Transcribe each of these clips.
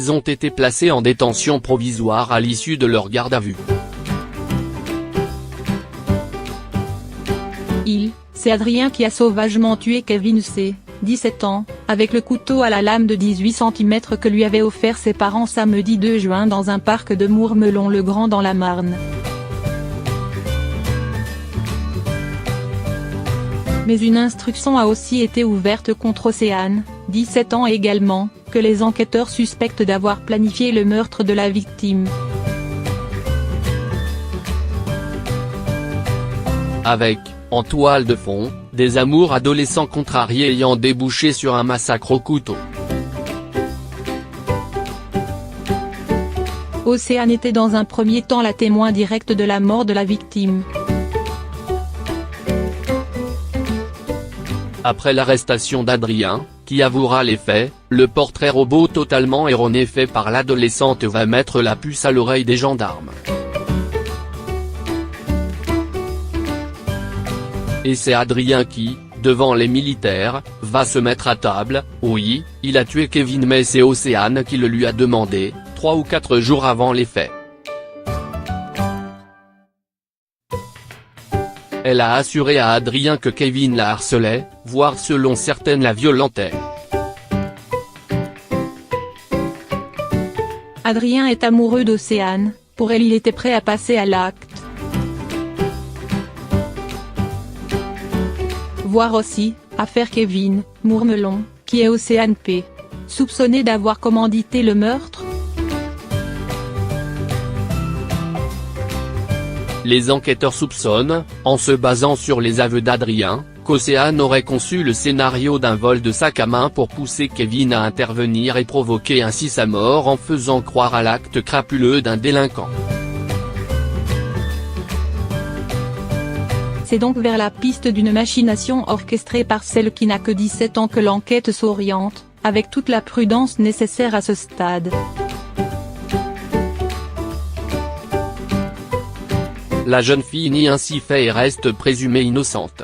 Ils ont été placés en détention provisoire à l'issue de leur garde à vue. C'est Adrien qui a sauvagement tué Kevin C., 17 ans, avec le couteau à la lame de 18 cm que lui avaient offert ses parents samedi 2 juin dans un parc de Mourmelon-le-Grand dans la Marne. Mais une instruction a aussi été ouverte contre Océane, 17 ans également, que les enquêteurs suspectent d'avoir planifié le meurtre de la victime. Avec, en toile de fond, des amours adolescents contrariés ayant débouché sur un massacre au couteau. Océane était dans un premier temps la témoin directe de la mort de la victime. Après l'arrestation d'Adrien, qui avouera les faits, le portrait robot totalement erroné fait par l'adolescente va mettre la puce à l'oreille des gendarmes. Et c'est Adrien qui, devant les militaires, va se mettre à table. Oui, il a tué Kevin, mais c'est Océane qui le lui a demandé, 3 ou 4 jours avant les faits. Elle a assuré à Adrien que Kevin la harcelait, voire selon certaines la violentait. Adrien est amoureux d'Océane, pour elle il était prêt à passer à l'acte. Voir aussi, affaire Kevin, Mourmelon, qui est Océane P., soupçonnée d'avoir commandité le meurtre. Les enquêteurs soupçonnent, en se basant sur les aveux d'Adrien, qu'Océane aurait conçu le scénario d'un vol de sac à main pour pousser Kevin à intervenir et provoquer ainsi sa mort en faisant croire à l'acte crapuleux d'un délinquant. C'est donc vers la piste d'une machination orchestrée par celle qui n'a que 17 ans que l'enquête s'oriente, avec toute la prudence nécessaire à ce stade. La jeune fille nie ainsi fait et reste présumée innocente.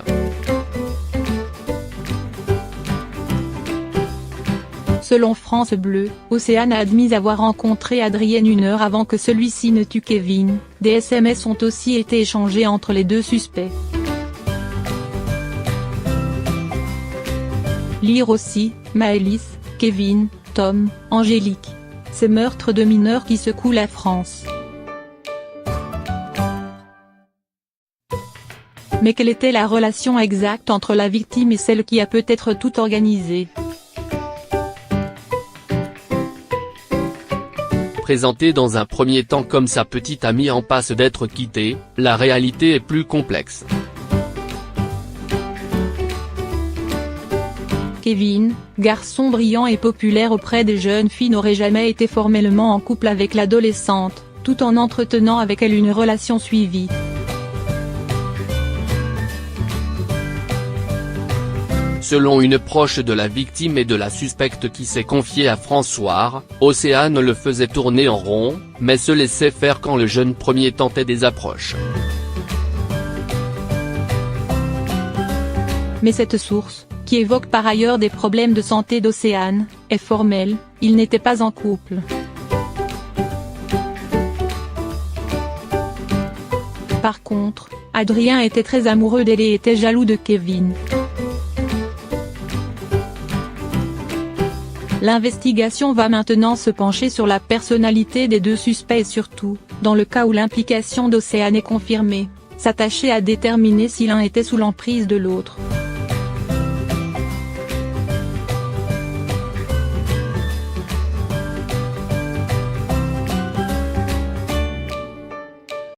Selon France Bleu, Océane a admis avoir rencontré Adrien 1 heure avant que celui-ci ne tue Kevin. Des SMS ont aussi été échangés entre les deux suspects. Lire aussi, Maëlys, Kevin, Tom, Angélique. Ces meurtres de mineurs qui secouent la France. Mais quelle était la relation exacte entre la victime et celle qui a peut-être tout organisé? Présentée dans un premier temps comme sa petite amie en passe d'être quittée, la réalité est plus complexe. Kevin, garçon brillant et populaire auprès des jeunes filles, n'aurait jamais été formellement en couple avec l'adolescente, tout en entretenant avec elle une relation suivie. Selon une proche de la victime et de la suspecte qui s'est confiée à François, Océane le faisait tourner en rond, mais se laissait faire quand le jeune premier tentait des approches. Mais cette source, qui évoque par ailleurs des problèmes de santé d'Océane, est formelle, ils n'étaient pas en couple. Par contre, Adrien était très amoureux d'elle et était jaloux de Kevin. L'investigation va maintenant se pencher sur la personnalité des deux suspects et surtout, dans le cas où l'implication d'Océane est confirmée, s'attacher à déterminer si l'un était sous l'emprise de l'autre.